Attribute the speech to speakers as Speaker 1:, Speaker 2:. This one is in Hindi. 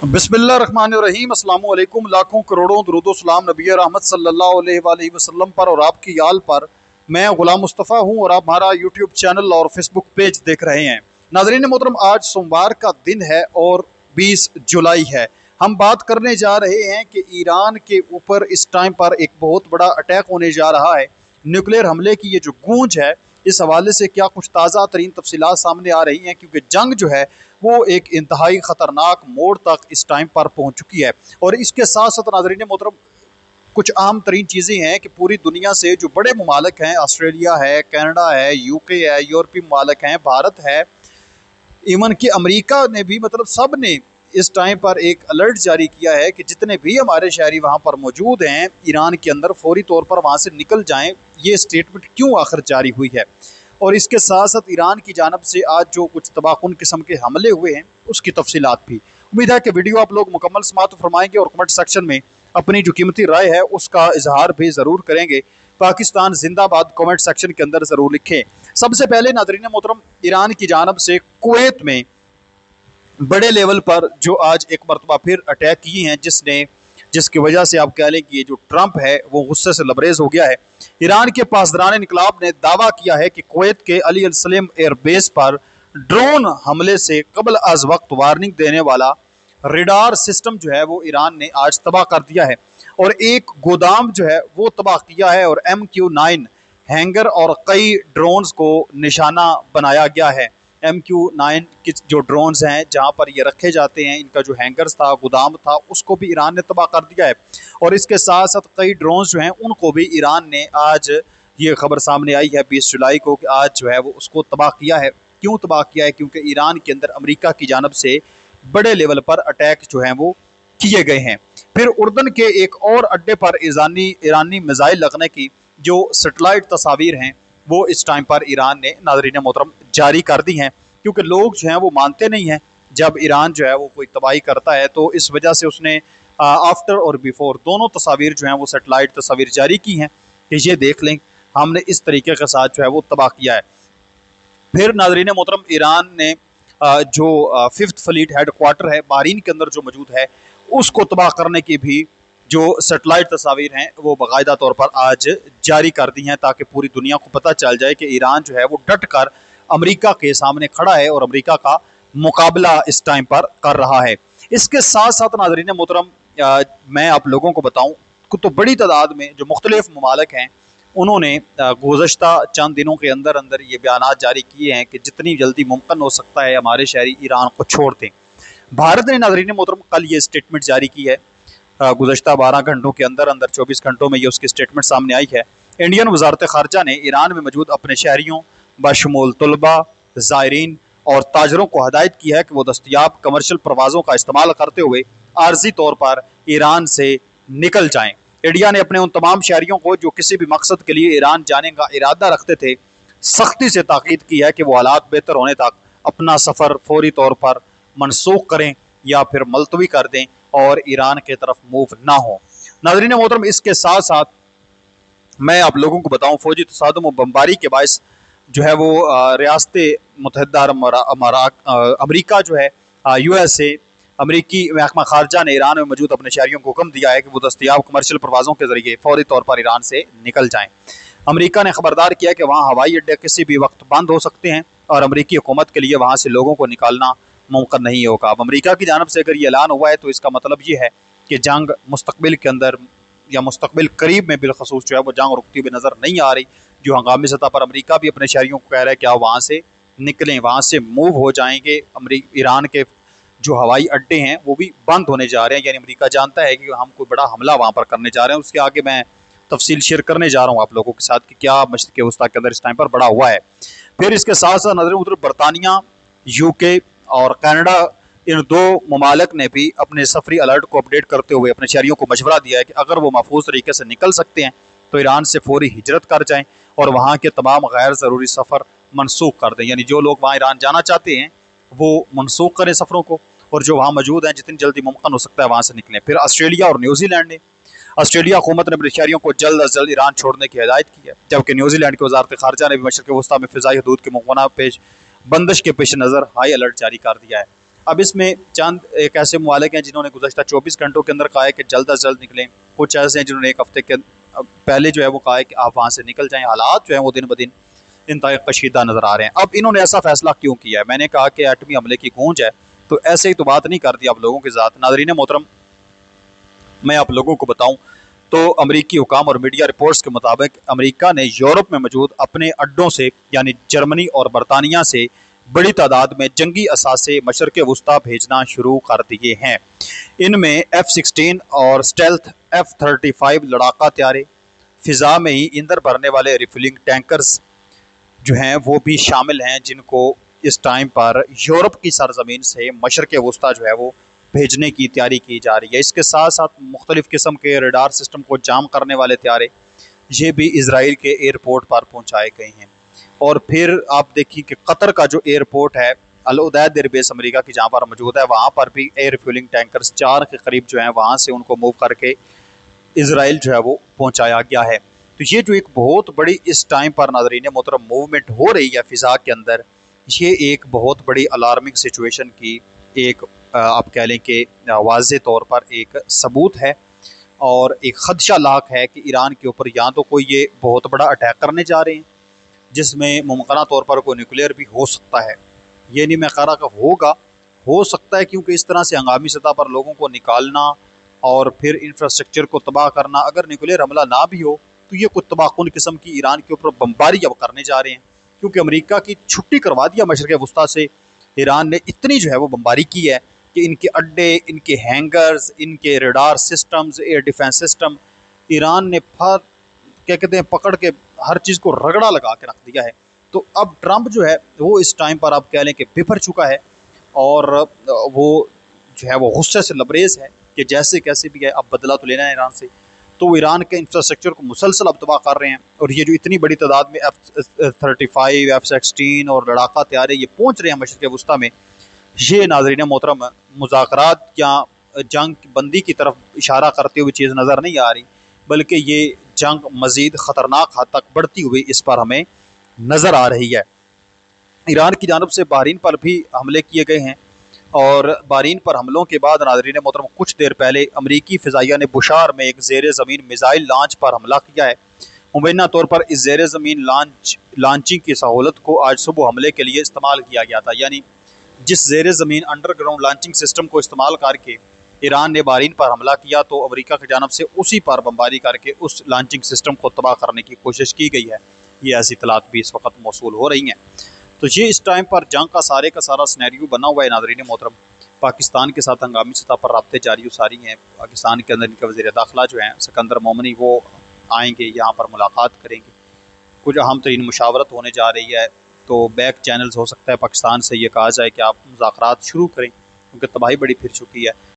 Speaker 1: बिस्मिल्लाहिर्रहमानिर्रहीम अस्सलामु अलैकुम। लाखों करोड़ों दुरूद सलाम नबी रहमत सल्लल्लाहु अलैहि वसल्लम पर और आपकी आल पर। मैं गुलाम मुस्तफ़ा हूँ और आप हमारा यूट्यूब चैनल और फेसबुक पेज देख रहे हैं। नाज़रीन मोहतरम, आज सोमवार का दिन है और 20 जुलाई है। हम बात करने जा रहे हैं कि ईरान के ऊपर इस टाइम पर एक बहुत बड़ा अटैक होने जा रहा है। न्यूक्लियर हमले की ये जो गूंज है, इस हवाले से क्या कुछ ताज़ा तरीन तफसीलात सामने आ रही हैं, क्योंकि जंग जो है वो एक इंतहाई ख़तरनाक मोड़ तक इस टाइम पर पहुंच चुकी है। और इसके साथ साथ नाज़रीन मोहतरम, कुछ अहम तरीन चीज़ें हैं कि पूरी दुनिया से जो बड़े ममालिक हैं, ऑस्ट्रेलिया है, कनाडा है, यूके है, यूरोपीय ममालिक हैं, भारत है, इवन कि अमेरिका ने भी, मतलब सब ने इस टाइम पर एक अलर्ट जारी किया है कि जितने भी हमारे शहरी वहाँ पर मौजूद हैं ईरान के अंदर, फौरी तौर पर वहाँ से निकल जाएं। ये स्टेटमेंट क्यों आखिर जारी हुई है, और इसके साथ साथ ईरान की जानब से आज जो कुछ तबाहकुन किस्म के हमले हुए हैं उसकी तफसीलात भी। उम्मीद है कि वीडियो आप लोग मुकम्मल समाअत फरमाएंगे और कमेंट सेक्शन में अपनी जो कीमती राय है उसका इजहार भी ज़रूर करेंगे। पाकिस्तान जिंदाबाद कमेंट सेक्शन के अंदर ज़रूर लिखें। सबसे पहले नाज़रीन मोहतरम, ईरान की जानब से कुवैत में बड़े लेवल पर जो आज एक मरतबा फिर अटैक किए हैं, जिसकी वजह से आप कह लें कि ये जो ट्रंप है वो गुस्से से लबरेज हो गया है। ईरान के पासदारान इनकलाब ने दावा किया है कि कुवैत के अली अल सलेम एयरबेस पर ड्रोन हमले से कबल अज वक्त वार्निंग देने वाला रेडार सिस्टम जो है वो ईरान ने आज तबाह कर दिया है, और एक गोदाम जो है वो तबाह किया है, और MQ-9 हैंगर और कई ड्रोन्स को निशाना बनाया गया है। MQ-9 की जो ड्रोन्स हैं जहां पर ये रखे जाते हैं, इनका जो हैंगर्स था, गोदाम था, उसको भी ईरान ने तबाह कर दिया है। और इसके साथ साथ कई ड्रोन्स जो हैं उनको भी ईरान ने, आज ये खबर सामने आई है 20 जुलाई को, कि आज जो है वो उसको तबाह किया है। क्यों तबाह किया है? क्योंकि ईरान के अंदर अमेरिका की जानब से बड़े लेवल पर अटैक जो हैं वो किए गए हैं। फिर उर्दन के एक और अड्डे पर ईरानी मिसाइल लगने की जो सेटेलाइट तस्वीर हैं वो इस टाइम पर ईरान ने नाज़रीन मोहतरम जारी कर दी हैं, क्योंकि लोग जो हैं वो मानते नहीं हैं जब ईरान जो है वो कोई तबाही करता है। तो इस वजह से उसने आफ्टर और बिफोर दोनों तस्वीर जो हैं वो सेटेलाइट तस्वीर जारी की हैं कि ये देख लें, हमने इस तरीके के साथ जो है वो तबाह किया है। फिर नाज़रीन मोहतरम, ईरान ने जो 5th फ्लीट हेड क्वार्टर है बहरीन के अंदर जो मौजूद है, उसको तबाह करने की भी जो सेटेलाइट तस्वीर हैं वो बाकायदा तौर पर आज जारी कर दी हैं, ताकि पूरी दुनिया को पता चल जाए कि ईरान जो है वो डट कर अमेरिका के सामने खड़ा है और अमेरिका का मुकाबला इस टाइम पर कर रहा है। इसके साथ साथ नाज़रीन मोहतरम, मैं आप लोगों को बताऊं तो बड़ी तादाद में जो मुख्तलिफ ममालिक हैं उन्होंने गुज़श्ता चंद दिनों के अंदर अंदर ये बयानात जारी किए हैं कि जितनी जल्दी मुमकिन हो सकता है हमारे शहरी ईरान को छोड़ दें। भारत ने नाज़रीन मोहतरम कल ये स्टेटमेंट जारी की है। गुज़श्ता 12 घंटों के अंदर अंदर 24 घंटों में ये उसकी स्टेटमेंट सामने आई है। इंडियन वजारत ख़ारजा ने ईरान में मौजूद अपने शहरियों बशमूल तलबा, ज़ायरीन और ताजरों को हदायत की है कि वो दस्तयाब कमर्शल परवाज़ों का इस्तेमाल करते हुए आर्जी तौर पर ईरान से निकल जाएँ। इंडिया ने अपने उन तमाम शहरियों को जो किसी भी मकसद के लिए ईरान जाने का इरादा रखते थे, सख्ती से ताकीद की है कि वो हालात बेहतर होने तक अपना सफ़र फौरी तौर पर मनसूख करें या फिर मुलतवी कर दें और ईरान की तरफ मूव ना हो। नाज़रीन मोहतरम, इसके साथ साथ मैं आप लोगों को बताऊं, फौजी तसादुम और बमबारी के बायस जो है वो रियासत मुत्तहिदा अमरीका जो है, USA, अमरीकी महकमा खारजा ने ईरान में मौजूद अपने शहरियों को हुक्म दिया है कि वो दस्तयाब कमर्शियल परवाज़ों के जरिए फौरी तौर पर ईरान से निकल जाएँ। अमरीका ने खबरदार किया कि वहाँ हवाई अड्डे किसी भी वक्त बंद हो सकते हैं और अमरीकी हुकूमत के लिए वहाँ से लोगों को निकालना मुमकिन नहीं होगा। अब अमरीका की जानब से अगर ये ऐलान हुआ है तो इसका मतलब ये है कि जंग मुस्तकबिल के अंदर या मुस्तकबिल करीब में बिलखसूस जो है वो जंग रुकती हुई नज़र नहीं आ रही। जो हंगामी सतह पर अमरीका भी अपने शहरियों को कह रहा है कि आप वहाँ से निकलें, वहाँ से मूव हो जाएंगे। ईरान के जो हवाई अड्डे हैं वो भी बंद होने जा रहे हैं, यानी अमरीका जानता है कि हम कोई बड़ा हमला वहाँ पर करने जा रहे हैं। उसके आगे मैं तफसील शेयर करने जा रहा हूँ आप लोगों के साथ कि क्या मशरिक़ वस्ता के अंदर इस टाइम पर बड़ा हुआ है। फिर इसके साथ साथ नजर उधर बरतानिया, UK और कनाडा, इन दो ममालिक ने भी अपने सफरी अलर्ट को अपडेट करते हुए अपने शहरियों को मशवरा दिया है कि अगर वो महफूज तरीके से निकल सकते हैं तो ईरान से फौरी हिजरत कर जाएं और वहाँ के तमाम गैर ज़रूरी सफ़र मनसूख कर दें। यानी जो लोग वहाँ ईरान जाना चाहते हैं वो मनसूख करें सफ़रों को, और जो वहाँ मौजूद हैं जितनी जल्दी मुमकिन हो सकता है वहाँ से निकलें। फिर ऑस्ट्रेलिया और न्यूजीलैंड ने, ऑस्ट्रेलिया हुकूमत ने अपने शहरियों को जल्द अज जल्द ईरान छोड़ने की हिदायत की है, जबकि न्यूजीलैंड की वजारत ख़ारजा ने भी मशरिक़ वस्ता में फ़िज़ाई हदूद के मुमकिन पेश बंदिश के पेश नज़र हाई अलर्ट जारी कर दिया है। अब इसमें चंद एक ऐसे ममालिक हैं जिन्होंने गुज़श्ता 24 घंटों के अंदर कहा है कि जल्द अज जल्द निकलें, कुछ ऐसे हैं जिन्होंने एक हफ्ते के पहले जो है वो कहा है कि आप वहाँ से निकल जाएँ। हालात जो हैं वो दिन ब दिन इंतहाई कशीदा नज़र आ रहे हैं। अब इन्होंने ऐसा फैसला क्यों किया है? मैंने कहा कि एटमी हमले की गूंज है, तो ऐसे ही तो बात नहीं करती आप लोगों के साथ। नाज़रीन मोहतरम, मैं आप लोगों को बताऊं तो अमरीकी हुकाम और मीडिया रिपोर्ट्स के मुताबिक अमेरिका ने यूरोप में मौजूद अपने अड्डों से यानी जर्मनी और बरतानिया से बड़ी तादाद में जंगी असासे मशरक़ वस्ता भेजना शुरू कर दिए हैं। इनमें F-16 और स्टेल्थ F-35 लड़ाका त्यारे, फ़िज़ा में ही ईंधन भरने वाले रिफिलिंग टैंकर्स जो हैं वो भी शामिल हैं, जिनको इस टाइम पर यूरोप की सरजमीन से मशरक़ वस्ता जो है वो भेजने की तैयारी की जा रही है। इसके साथ साथ मुख्तलिफ़ किस्म के रडार सिस्टम को जाम करने वाले त्यारे ये भी इसराइल के एयरपोर्ट पर पहुँचाए गए हैं। और फिर आप देखिए कि कतर का जो एयरपोर्ट है अल उदैद एयरबेस अमेरिका की जहाँ पर मौजूद है, वहाँ पर भी एयर फ्यूलिंग टैंकर्स 4 के करीब जो हैं वहाँ से उनको मूव करके इसराइल जो है वो पहुँचाया गया है। तो ये जो एक बहुत बड़ी इस टाइम पर नाज़रीन मोहतरम मूवमेंट हो रही है फ़िज़ा के अंदर, ये एक बहुत बड़ी अलार्मिंग सिचुएशन की एक आप कह लें कि वाज़े तौर पर एक सबूत है और एक ख़दशा लाक है कि ईरान के ऊपर या तो कोई ये बहुत बड़ा अटैक करने जा रहे हैं जिसमें मुमकिन तौर पर कोई न्यूक्लियर भी हो सकता है। ये नहीं मैं कह रहा कि होगा, हो सकता है, क्योंकि इस तरह से हंगामी सतह पर लोगों को निकालना और फिर इंफ्रास्ट्रक्चर को तबाह करना, अगर न्यूक्लियर हमला ना भी हो तो ये कुछ तबाहकुन किस्म की ईरान के ऊपर बमबारी अब करने जा रहे हैं, क्योंकि अमेरिका की छुट्टी करवा दिया मशरक़ वस्ता से। ईरान ने इतनी जो है वो बमबारी की है कि इनके अड्डे, इनके हैंगर्स, इनके radar systems, air defence system Iran ने क्या कहते हैं पकड़ के हर चीज़ को रगड़ा लगा के रख दिया है। तो अब ट्रंप जो है वो इस टाइम पर आप कह लें कि बिफर चुका है और वो जो है वो गुस्से से लबरेज है कि जैसे कैसे भी है अब बदला तो लेना है ईरान से। तो वो ईरान के इंफ्रास्ट्रक्चर को मुसलसल अब तबाह कर रहे हैं और ये जो इतनी बड़ी तादाद में F-35, F-16 और लड़ाका त्यारे ये पहुँच रहे हैं मशरक़ वस्ता में, ये नाज़रीन मोहतरम मुज़ाकरात या जंग बंदी की तरफ इशारा करते हुए चीज़ नज़र नहीं आ रही, बल्कि ये जंग मज़ीद ख़तरनाक हद तक बढ़ती हुई इस पर हमें नज़र आ रही है। ईरान की जानब से बहरीन पर भी हमले किए गए हैं और बहरीन पर हमलों के बाद नाज़रीन मोहतरम कुछ देर पहले अमरीकी फ़िज़ाइया ने बुशार में एक ज़ेर ज़मीन मिज़ाइल लॉन्च पर हमला किया है। मुबैना तौर पर इस ज़ेर ज़मीन लॉन्चिंग की सहूलत को आज सुबह हमले के लिए इस्तेमाल किया गया था, यानी जिस ज़ेर ज़मीन अंडरग्राउंड लॉन्चिंग सिस्टम को इस्तेमाल करके ईरान ने बहरीन पर हमला किया, तो अमेरिका की जानब से उसी पर बमबारी करके उस लॉन्चिंग सिस्टम को तबाह करने की कोशिश की गई है। ये ऐसी इतलात भी इस वक्त मौसूल हो रही हैं। तो ये इस टाइम पर जंग का सारा सिनेरियो बना हुआ है नाज़रीन मोहतरम। पाकिस्तान के साथ हंगामी सतह पर रब्ते जारी सारी हैं। पाकिस्तान के अंदर इनके वज़ीर दाखिला जो हैं सिकंदर मोमनी, वो आएँगे, यहाँ पर मुलाकात करेंगे। कुछ अहम तरीन मुशावरत होने जा रही है, तो बैक चैनल्स हो सकता है पाकिस्तान से ये कहा जाए कि आप मुज़ाकरात शुरू करें, क्योंकि तबाही बड़ी फिर चुकी है।